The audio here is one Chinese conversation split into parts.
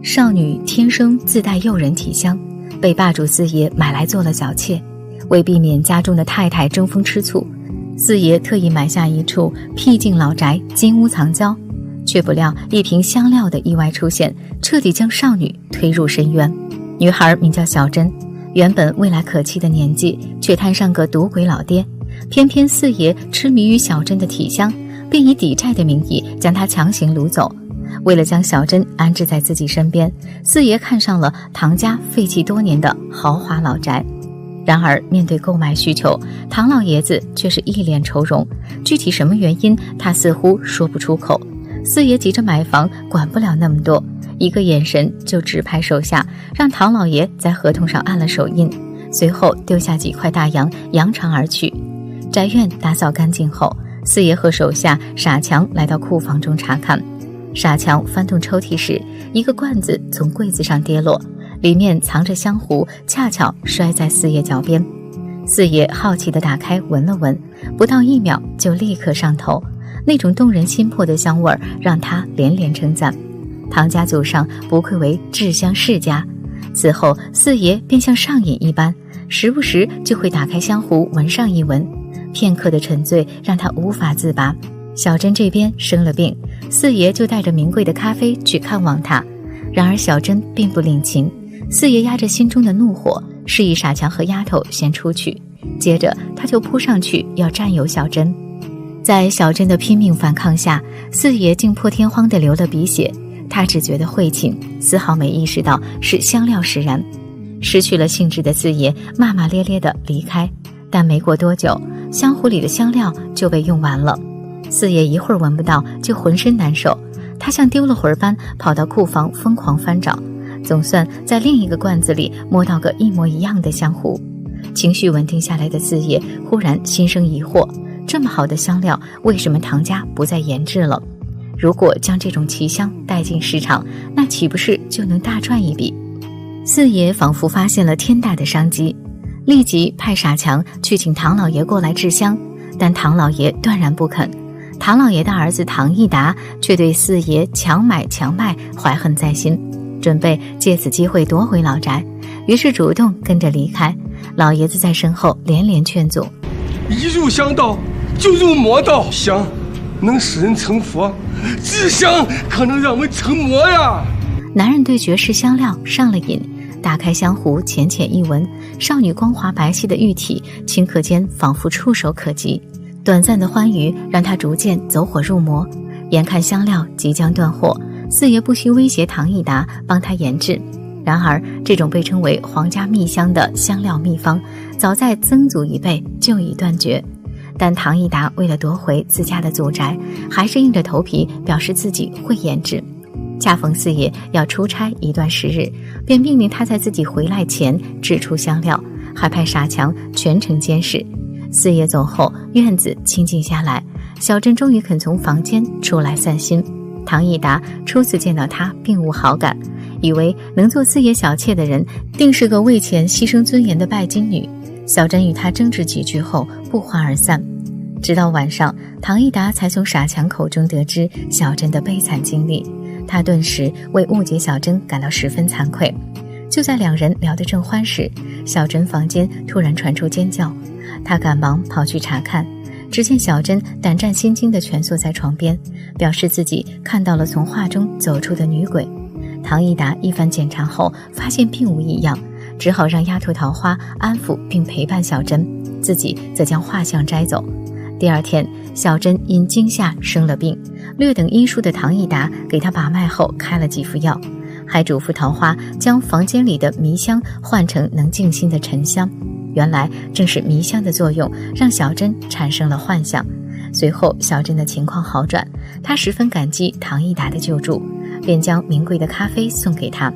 少女天生自带诱人体香，被霸主四爷买来做了小妾。为避免家中的太太争风吃醋，四爷特意买下一处僻静老宅，金屋藏娇。却不料一瓶香料的意外出现，彻底将少女推入深渊。女孩名叫小珍，原本未来可期的年纪，却摊上个赌鬼老爹。偏偏四爷痴迷于小珍的体香，便以抵债的名义将她强行掳走。为了将小珍安置在自己身边，四爷看上了唐家废弃多年的豪华老宅。然而面对购买需求，唐老爷子却是一脸愁容，具体什么原因他似乎说不出口。四爷急着买房，管不了那么多，一个眼神就指派手下让唐老爷在合同上按了手印，随后丢下几块大洋，扬长而去。宅院打扫干净后，四爷和手下傻强来到库房中查看。傻强翻动抽屉时，一个罐子从柜子上跌落，里面藏着香壶，恰巧摔在四爷脚边。四爷好奇地打开闻了闻，不到1秒就立刻上头，那种动人心魄的香味让他连连称赞。唐家祖上不愧为制香世家。此后四爷便像上瘾一般，时不时就会打开香壶闻上一闻，片刻的沉醉让他无法自拔。小珍这边生了病，四爷就带着名贵的咖啡去看望她。然而小珍并不领情，四爷压着心中的怒火，示意傻强和丫头先出去，接着他就扑上去要占有小珍。在小珍的拼命反抗下，四爷竟破天荒地流了鼻血，他只觉得晦气，丝毫没意识到是香料使然。失去了兴致的四爷骂骂咧咧地离开，但没过多久，香壶里的香料就被用完了。四爷一会儿闻不到就浑身难受，他像丢了魂般跑到库房疯狂翻找，总算在另一个罐子里摸到个一模一样的香壶。情绪稳定下来的四爷忽然心生疑惑，这么好的香料，为什么唐家不再研制了？如果将这种奇香带进市场，那岂不是就能大赚一笔？四爷仿佛发现了天大的商机，立即派傻强去请唐老爷过来制香，但唐老爷断然不肯。唐老爷的儿子唐义达却对四爷强买强卖怀恨在心，准备借此机会夺回老宅，于是主动跟着离开。老爷子在身后连连劝阻：一入香道就入魔道，香能使人成佛，制香可能让我们成魔呀。男人对绝世香料上了瘾，打开香壶浅浅一闻，少女光滑白皙的玉体顷刻间仿佛触手可及。短暂的欢愉让他逐渐走火入魔，眼看香料即将断货，四爷不惜威胁唐义达帮他研制。然而这种被称为皇家秘香的香料秘方，早在曾祖一辈就已断绝。但唐义达为了夺回自家的祖宅，还是硬着头皮表示自己会研制。恰逢四爷要出差一段时日，便命令他在自己回来前制出香料，还派傻强全程监视。四爷走后，院子清静下来，小珍终于肯从房间出来散心。唐义达初次见到她并无好感，以为能做四爷小妾的人定是个为钱牺牲尊严的拜金女。小珍与他争执几句后不欢而散。直到晚上，唐义达才从傻强口中得知小珍的悲惨经历，他顿时为误解小珍感到十分惭愧。就在两人聊得正欢时，小珍房间突然传出尖叫，他赶忙跑去查看，只见小珍胆战心惊地蜷缩在床边，表示自己看到了从画中走出的女鬼。唐义达一番检查后发现并无异样，只好让丫头桃花安抚并陪伴小珍，自己则将画像摘走。第二天，小珍因惊吓生了病，略懂医术的唐义达给她把脉后开了几副药，还嘱咐桃花将房间里的迷香换成能静心的沉香。原来正是迷香的作用让小珍产生了幻象。随后小珍的情况好转，她十分感激唐义达的救助，便将名贵的咖啡送给他。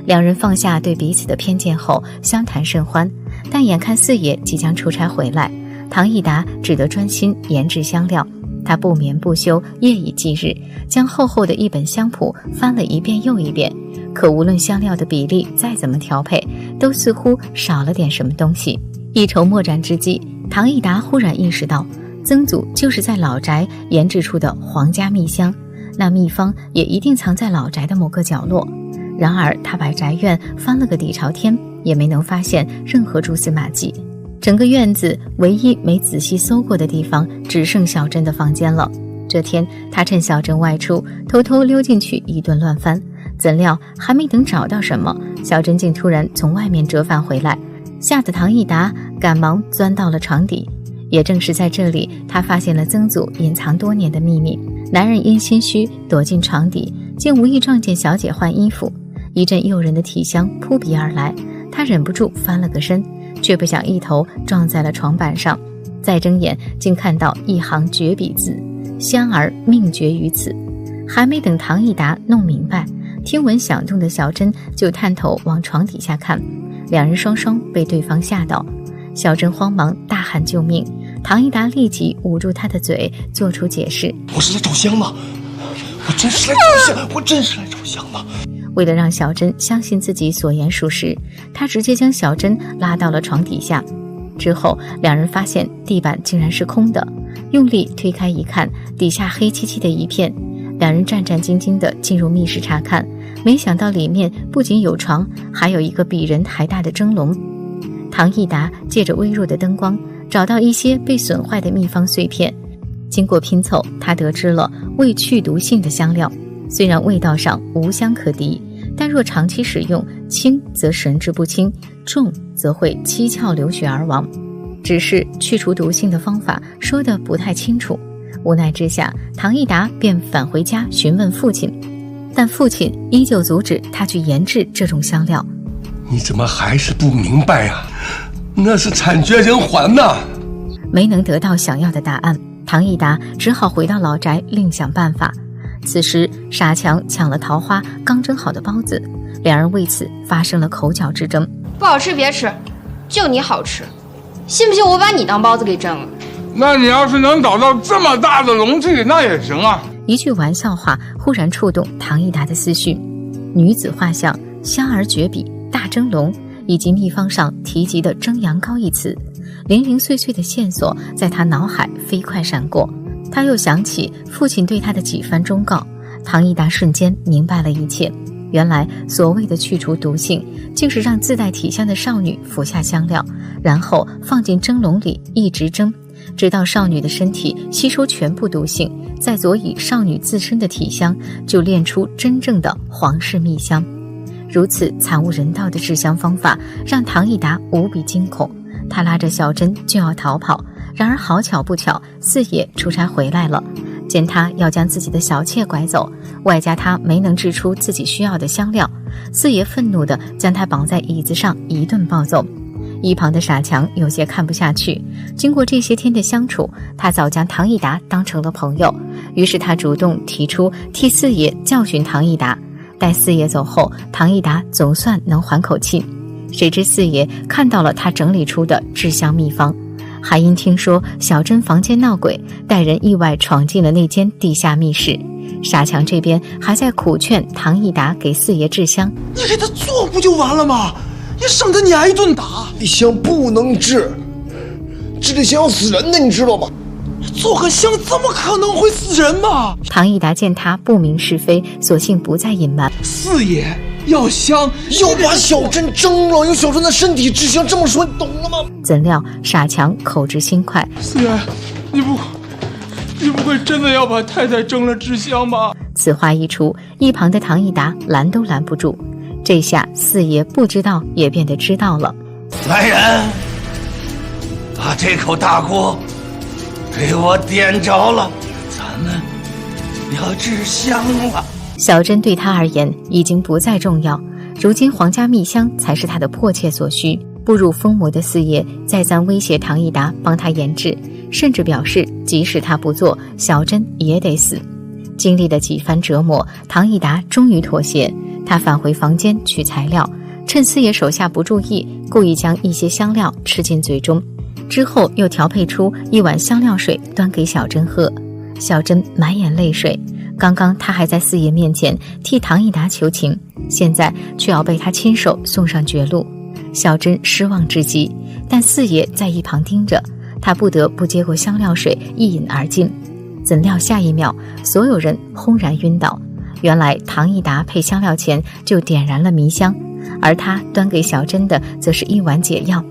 两人放下对彼此的偏见后相谈甚欢，但眼看四爷即将出差回来，唐义达只得专心研制香料。他不眠不休，夜以继日，将厚厚的一本香谱翻了一遍又一遍，可无论香料的比例再怎么调配，都似乎少了点什么东西。一筹莫展之际，唐义达忽然意识到，曾祖就是在老宅研制出的皇家秘香，那秘方也一定藏在老宅的某个角落。然而他把宅院翻了个底朝天，也没能发现任何蛛丝马迹。整个院子唯一没仔细搜过的地方，只剩小珍的房间了。这天，他趁小珍外出，偷偷溜进去一顿乱翻。怎料还没等找到什么，小珍竟突然从外面折返回来，吓得唐益达赶忙钻到了床底。也正是在这里，他发现了曾祖隐藏多年的秘密。男人因心虚躲进床底，竟无意撞见小姐换衣服，一阵诱人的体香扑鼻而来，他忍不住翻了个身，却不想一头撞在了床板上。再睁眼，竟看到一行绝笔字：香儿命绝于此。还没等唐益达弄明白，听闻响动的小珍就探头往床底下看，两人双双被对方吓到。小珍慌忙大喊救命，唐益达立即捂住她的嘴，做出解释：我是来找香的，我真是来找香，我真是来找香的。为了让小珍相信自己所言属实，他直接将小珍拉到了床底下。之后两人发现地板竟然是空的，用力推开一看，底下黑漆漆的一片。两人战战兢兢地进入密室查看，没想到里面不仅有床，还有一个比人还大的蒸笼。唐益达借着微弱的灯光，找到一些被损坏的秘方碎片。经过拼凑，他得知了为去毒性的香料，虽然味道上无香可敌，但若长期使用，轻则神志不清，重则会七窍流血而亡。只是去除毒性的方法说得不太清楚。无奈之下，唐益达便返回家询问父亲，但父亲依旧阻止他去研制这种香料。你怎么还是不明白呀？那是惨绝人寰呐！没能得到想要的答案，唐益达只好回到老宅另想办法。此时傻强抢了桃花刚蒸好的包子，两人为此发生了口角之争。不好吃别吃，就你好吃，信不信我把你当包子给蒸了？那你要是能找到这么大的容器，那也行啊。一句玩笑话忽然触动唐益达的思绪，女子画像、香儿绝笔、大蒸笼，以及秘方上提及的蒸羊羔一词，零零碎碎的线索在他脑海飞快闪过。他又想起父亲对他的几番忠告，唐益达瞬间明白了一切。原来所谓的去除毒性，竟是让自带体香的少女服下香料，然后放进蒸笼里一直蒸，直到少女的身体吸收全部毒性，再佐以少女自身的体香，就炼出真正的皇室秘香。如此惨无人道的制香方法，让唐益达无比惊恐。他拉着小珍就要逃跑，然而好巧不巧，四爷出差回来了，见他要将自己的小妾拐走，外加他没能制出自己需要的香料，四爷愤怒地将他绑在椅子上一顿暴揍。一旁的傻强有些看不下去，经过这些天的相处，他早将唐益达当成了朋友，于是他主动提出替四爷教训唐益达。待四爷走后，唐益达总算能缓口气。谁知四爷看到了他整理出的制香秘方，还因听说小珍房间闹鬼，带人意外闯进了那间地下密室。傻强这边还在苦劝唐益达给四爷制香，你给他做不就完了吗？也省得你挨一顿打。这香不能治，治这香要死人的，你知道吗？做个香怎么可能会死人嘛？唐益达见他不明是非，索性不再隐瞒。四爷要香，要把小珍蒸了，用小珍的身体制香，这么说你懂了吗？怎料傻强口直心快，四爷，你不会真的要把太太蒸了制香吧？此话一出，一旁的唐益达拦都拦不住。这下四爷不知道也变得知道了。来人，把这口大锅给我点着了，咱们要制香了。小珍对他而言已经不再重要，如今皇家秘香才是他的迫切所需。步入疯魔的四爷再三威胁唐益达帮他研制，甚至表示即使他不做，小珍也得死。经历了几番折磨，唐益达终于妥协。他返回房间取材料，趁四爷手下不注意，故意将一些香料吃进嘴中，之后又调配出一碗香料水端给小珍喝。小珍满眼泪水，刚刚他还在四爷面前替唐益达求情，现在却要被他亲手送上绝路。小珍失望至极，但四爷在一旁盯着，他不得不接过香料水一饮而尽。怎料下一秒，所有人轰然晕倒，原来唐义达配香料前就点燃了迷香，而他端给小珍的则是一碗解药。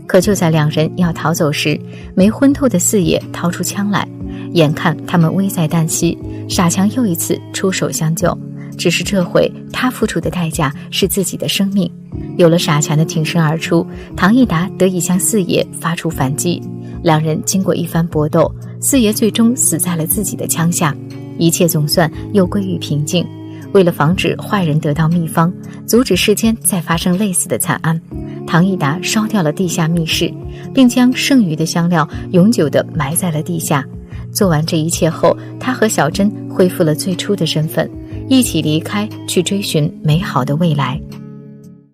可就在两人要逃走时，没昏透的四爷掏出枪来，眼看他们危在旦夕，傻强又一次出手相救。只是这回他付出的代价是自己的生命。有了傻强的挺身而出，唐义达得以向四爷发出反击。两人经过一番搏斗，四爷最终死在了自己的枪下，一切总算又归于平静。为了防止坏人得到秘方，阻止世间再发生类似的惨案，唐义达烧掉了地下密室，并将剩余的香料永久地埋在了地下。做完这一切后，他和小珍恢复了最初的身份，一起离开，去追寻美好的未来。